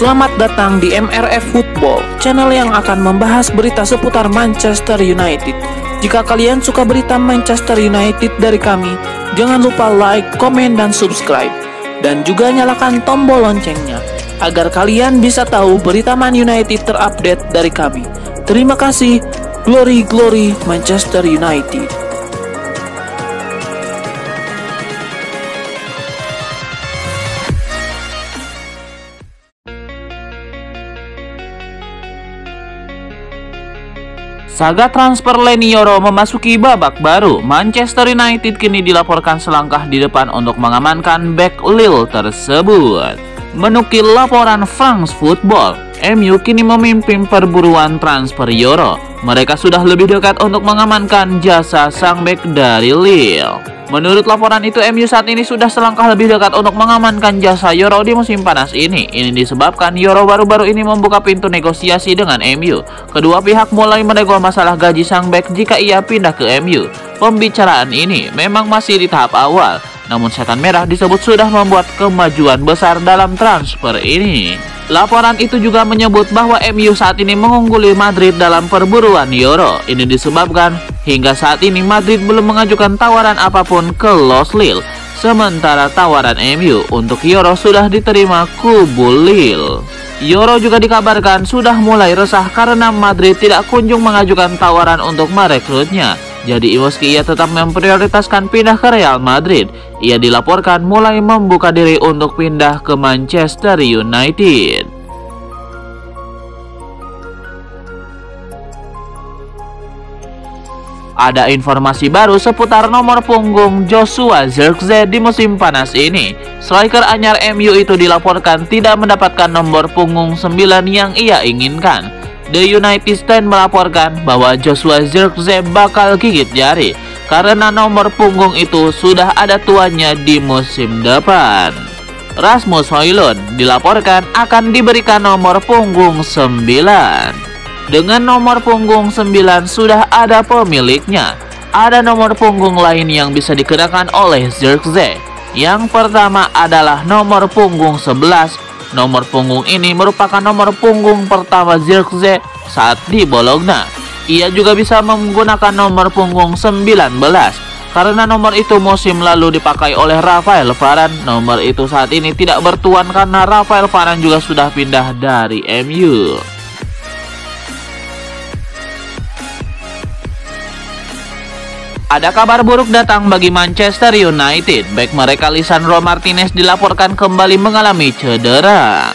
Selamat datang di MRF Football, channel yang akan membahas berita seputar Manchester United. Jika kalian suka berita Manchester United dari kami, jangan lupa like, komen, dan subscribe. Dan juga nyalakan tombol loncengnya, agar kalian bisa tahu berita Man United terupdate dari kami. Terima kasih, Glory Glory Manchester United. Saga transfer Leny Yoro memasuki babak baru. Manchester United kini dilaporkan selangkah di depan untuk mengamankan bek Lille tersebut. Menukil laporan France Football, MU kini memimpin perburuan transfer Yoro. Mereka sudah lebih dekat untuk mengamankan jasa sang bek dari Lille. Menurut laporan itu, MU saat ini sudah selangkah lebih dekat untuk mengamankan jasa Yoro di musim panas ini. Ini disebabkan Yoro baru-baru ini membuka pintu negosiasi dengan MU. Kedua pihak mulai menego masalah gaji sang bek jika ia pindah ke MU. Pembicaraan ini memang masih di tahap awal, namun Setan Merah disebut sudah membuat kemajuan besar dalam transfer ini. Laporan itu juga menyebut bahwa MU saat ini mengungguli Madrid dalam perburuan Yoro. Ini disebabkan hingga saat ini Madrid belum mengajukan tawaran apapun ke Los Lille. Sementara tawaran MU untuk Yoro sudah diterima kubu Lille. Yoro juga dikabarkan sudah mulai resah karena Madrid tidak kunjung mengajukan tawaran untuk merekrutnya. Jadi meski ia tetap memprioritaskan pindah ke Real Madrid, ia dilaporkan mulai membuka diri untuk pindah ke Manchester United. Ada informasi baru seputar nomor punggung Joshua Zirkzee di musim panas ini. Striker anyar MU itu dilaporkan tidak mendapatkan nomor punggung 9 yang ia inginkan. The United Stand melaporkan bahwa Joshua Zirkzee bakal gigit jari karena nomor punggung itu sudah ada tuannya di musim depan. Rasmus Højlund dilaporkan akan diberikan nomor punggung 9. Dengan nomor punggung 9 sudah ada pemiliknya. Ada nomor punggung lain yang bisa dikenakan oleh Zirkzee. Yang pertama adalah nomor punggung 11. Nomor punggung ini merupakan nomor punggung pertama Zirkzee saat di Bologna. Ia juga bisa menggunakan nomor punggung 19 karena nomor itu musim lalu dipakai oleh Rafael Varane. Nomor itu saat ini tidak bertuan karena Rafael Varane juga sudah pindah dari MU. Ada kabar buruk datang bagi Manchester United. Bek mereka Lisandro Martinez dilaporkan kembali mengalami cedera.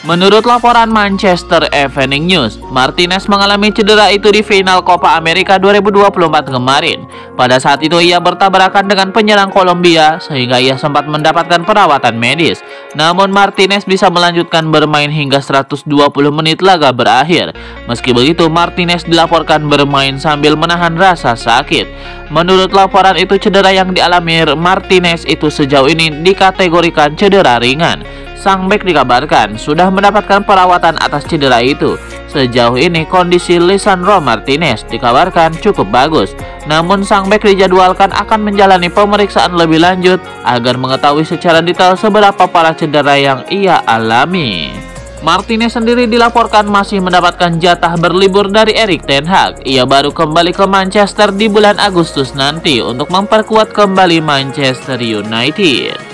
Menurut laporan Manchester Evening News, Martinez mengalami cedera itu di final Copa America 2024 kemarin. Pada saat itu ia bertabrakan dengan penyerang Kolombia sehingga ia sempat mendapatkan perawatan medis. Namun Martinez bisa melanjutkan bermain hingga 120 menit laga berakhir. Meski begitu, Martinez dilaporkan bermain sambil menahan rasa sakit. Menurut laporan itu, cedera yang dialami Martinez itu sejauh ini dikategorikan cedera ringan. Sang bek dikabarkan sudah mendapatkan perawatan atas cedera itu. Sejauh ini kondisi Lisandro Martinez dikabarkan cukup bagus. Namun sang bek dijadwalkan akan menjalani pemeriksaan lebih lanjut agar mengetahui secara detail seberapa parah cedera yang ia alami. Martinez sendiri dilaporkan masih mendapatkan jatah berlibur dari Erik ten Hag. Ia baru kembali ke Manchester di bulan Agustus nanti untuk memperkuat kembali Manchester United.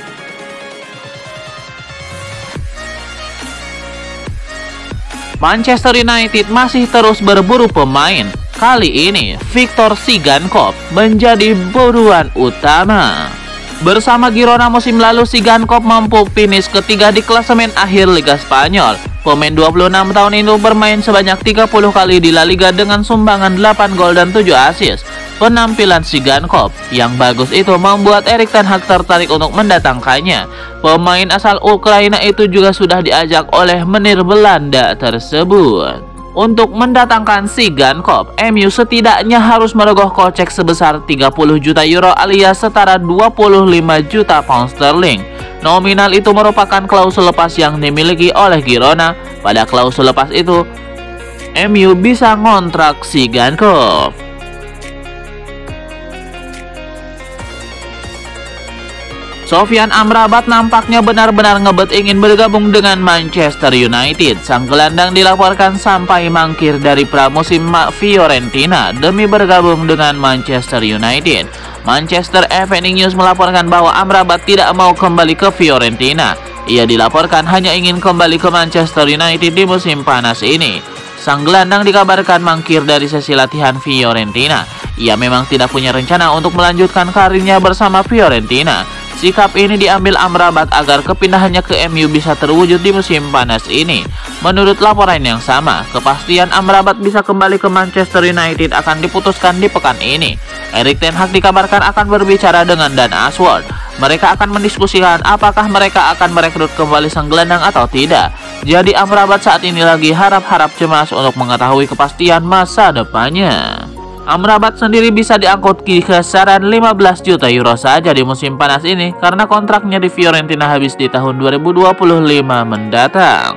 Manchester United masih terus berburu pemain. Kali ini Viktor Sigankov menjadi buruan utama. Bersama Girona musim lalu, Sigankov mampu finish ketiga di klasemen akhir Liga Spanyol. Pemain 26 tahun itu bermain sebanyak 30 kali di La Liga dengan sumbangan 8 gol dan 7 assist. Penampilan Sigankov yang bagus itu membuat Erik ten Hag tertarik untuk mendatangkannya. Pemain asal Ukraina itu juga sudah diajak oleh menir Belanda tersebut. Untuk mendatangkan Sigankov, MU setidaknya harus merogoh kocek sebesar 30 juta euro alias setara 25 juta pound sterling. Nominal itu merupakan klausul lepas yang dimiliki oleh Girona. Pada klausul lepas itu, MU bisa ngontrak Sigankov. Sofyan Amrabat nampaknya benar-benar ngebet ingin bergabung dengan Manchester United. Sang gelandang dilaporkan sampai mangkir dari pramusim Fiorentina demi bergabung dengan Manchester United. Manchester Evening News melaporkan bahwa Amrabat tidak mau kembali ke Fiorentina. Ia dilaporkan hanya ingin kembali ke Manchester United di musim panas ini. Sang gelandang dikabarkan mangkir dari sesi latihan Fiorentina. Ia memang tidak punya rencana untuk melanjutkan karirnya bersama Fiorentina. Sikap ini diambil Amrabat agar kepindahannya ke MU bisa terwujud di musim panas ini. Menurut laporan yang sama, kepastian Amrabat bisa kembali ke Manchester United akan diputuskan di pekan ini. Erik ten Hag dikabarkan akan berbicara dengan Dan Ashworth. Mereka akan mendiskusikan apakah mereka akan merekrut kembali sang gelandang atau tidak. Jadi Amrabat saat ini lagi harap-harap cemas untuk mengetahui kepastian masa depannya. Amrabat sendiri bisa diangkut kisaran 15 juta euro saja di musim panas ini karena kontraknya di Fiorentina habis di tahun 2025 mendatang.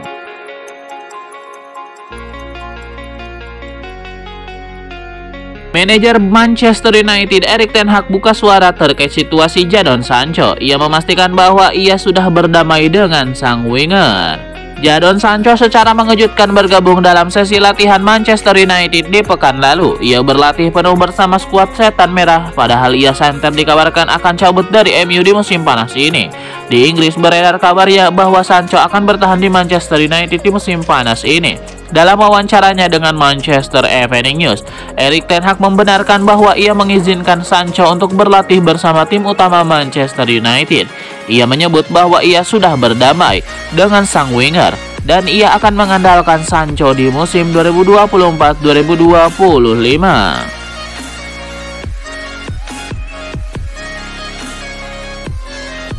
Manajer Manchester United Erik ten Hag buka suara terkait situasi Jadon Sancho. Ia memastikan bahwa ia sudah berdamai dengan sang winger. Jadon Sancho secara mengejutkan bergabung dalam sesi latihan Manchester United di pekan lalu. Ia berlatih penuh bersama skuad Setan Merah, padahal ia santer dikabarkan akan cabut dari MU di musim panas ini. Di Inggris beredar kabarnya bahwa Sancho akan bertahan di Manchester United di musim panas ini. Dalam wawancaranya dengan Manchester Evening News, Erik ten Hag membenarkan bahwa ia mengizinkan Sancho untuk berlatih bersama tim utama Manchester United. Ia menyebut bahwa ia sudah berdamai dengan sang winger dan ia akan mengandalkan Sancho di musim 2024-2025.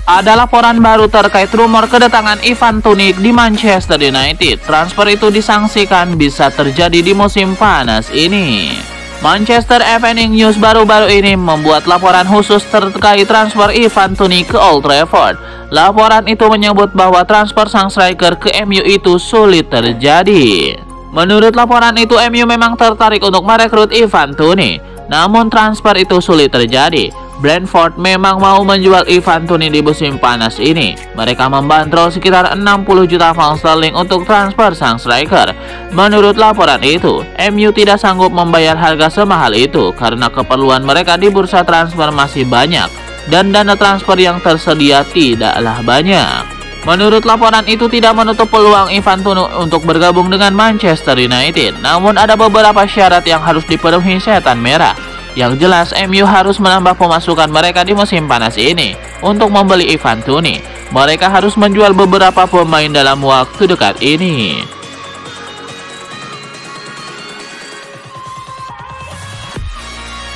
Ada laporan baru terkait rumor kedatangan Ivan Toney di Manchester United. Transfer itu disangsikan bisa terjadi di musim panas ini. Manchester Evening News baru-baru ini membuat laporan khusus terkait transfer Ivan Toney ke Old Trafford. Laporan itu menyebut bahwa transfer sang striker ke MU itu sulit terjadi. Menurut laporan itu, MU memang tertarik untuk merekrut Ivan Toney, namun transfer itu sulit terjadi. Brentford memang mau menjual Ivan Toney di musim panas ini. Mereka membandrol sekitar 60 juta pound sterling untuk transfer sang striker. Menurut laporan itu, MU tidak sanggup membayar harga semahal itu karena keperluan mereka di bursa transfer masih banyak dan dana transfer yang tersedia tidaklah banyak. Menurut laporan itu tidak menutup peluang Ivan Toney untuk bergabung dengan Manchester United. Namun ada beberapa syarat yang harus dipenuhi Setan Merah. Yang jelas, MU harus menambah pemasukan mereka di musim panas ini. Untuk membeli Ivan Toney, mereka harus menjual beberapa pemain dalam waktu dekat ini.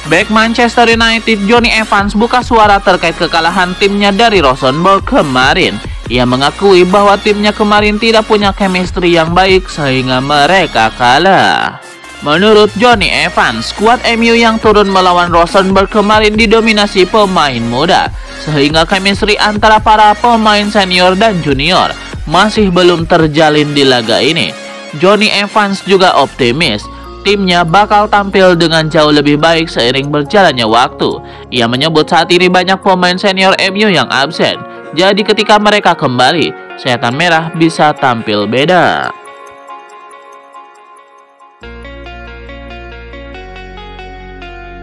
Bek Manchester United Jonny Evans buka suara terkait kekalahan timnya dari Rosenborg kemarin. Ia mengakui bahwa timnya kemarin tidak punya chemistry yang baik sehingga mereka kalah. Menurut Jonny Evans, skuad MU yang turun melawan Rosenborg kemarin didominasi pemain muda, sehingga chemistry antara para pemain senior dan junior masih belum terjalin di laga ini. Jonny Evans juga optimis timnya bakal tampil dengan jauh lebih baik seiring berjalannya waktu. Ia menyebut saat ini banyak pemain senior MU yang absen, jadi ketika mereka kembali, Setan Merah bisa tampil beda.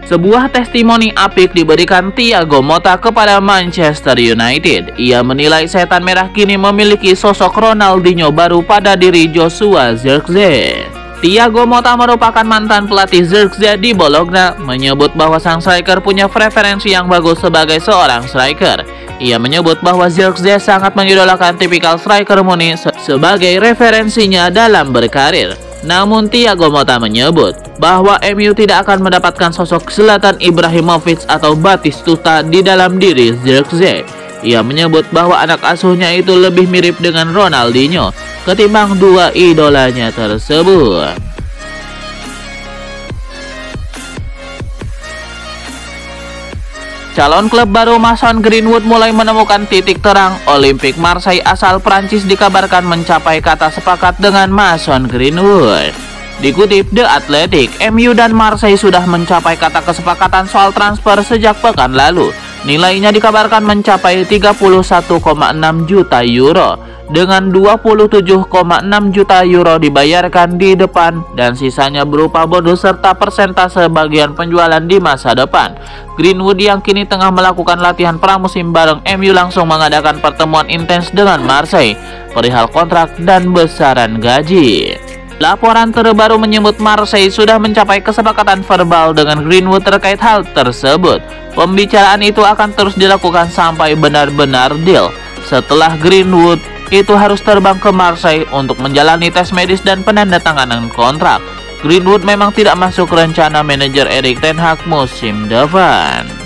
Sebuah testimoni apik diberikan Thiago Motta kepada Manchester United. Ia menilai Setan Merah kini memiliki sosok Ronaldinho baru pada diri Joshua Zirkzee. Thiago Motta merupakan mantan pelatih Zirkzee di Bologna, menyebut bahwa sang striker punya preferensi yang bagus sebagai seorang striker. Ia menyebut bahwa Zirkzee sangat mengidolakan tipikal striker murni sebagai referensinya dalam berkarir. Namun Thiago Motta menyebut bahwa MU tidak akan mendapatkan sosok Zlatan Ibrahimovic atau Batistuta di dalam diri Zirkzee. Ia menyebut bahwa anak asuhnya itu lebih mirip dengan Ronaldinho ketimbang dua idolanya tersebut. Calon klub baru Mason Greenwood mulai menemukan titik terang. Olympique Marseille asal Prancis dikabarkan mencapai kata sepakat dengan Mason Greenwood. Dikutip The Athletic, MU dan Marseille sudah mencapai kata kesepakatan soal transfer sejak pekan lalu. Nilainya dikabarkan mencapai 31,6 juta euro, dengan 27,6 juta euro dibayarkan di depan dan sisanya berupa bonus serta persentase bagian penjualan di masa depan. Greenwood yang kini tengah melakukan latihan pramusim bareng MU langsung mengadakan pertemuan intens dengan Marseille perihal kontrak dan besaran gaji. Laporan terbaru menyebut Marseille sudah mencapai kesepakatan verbal dengan Greenwood terkait hal tersebut. Pembicaraan itu akan terus dilakukan sampai benar-benar deal. Setelah Greenwood itu harus terbang ke Marseille untuk menjalani tes medis dan penandatanganan kontrak. Greenwood memang tidak masuk rencana manajer Erik ten Hag musim depan.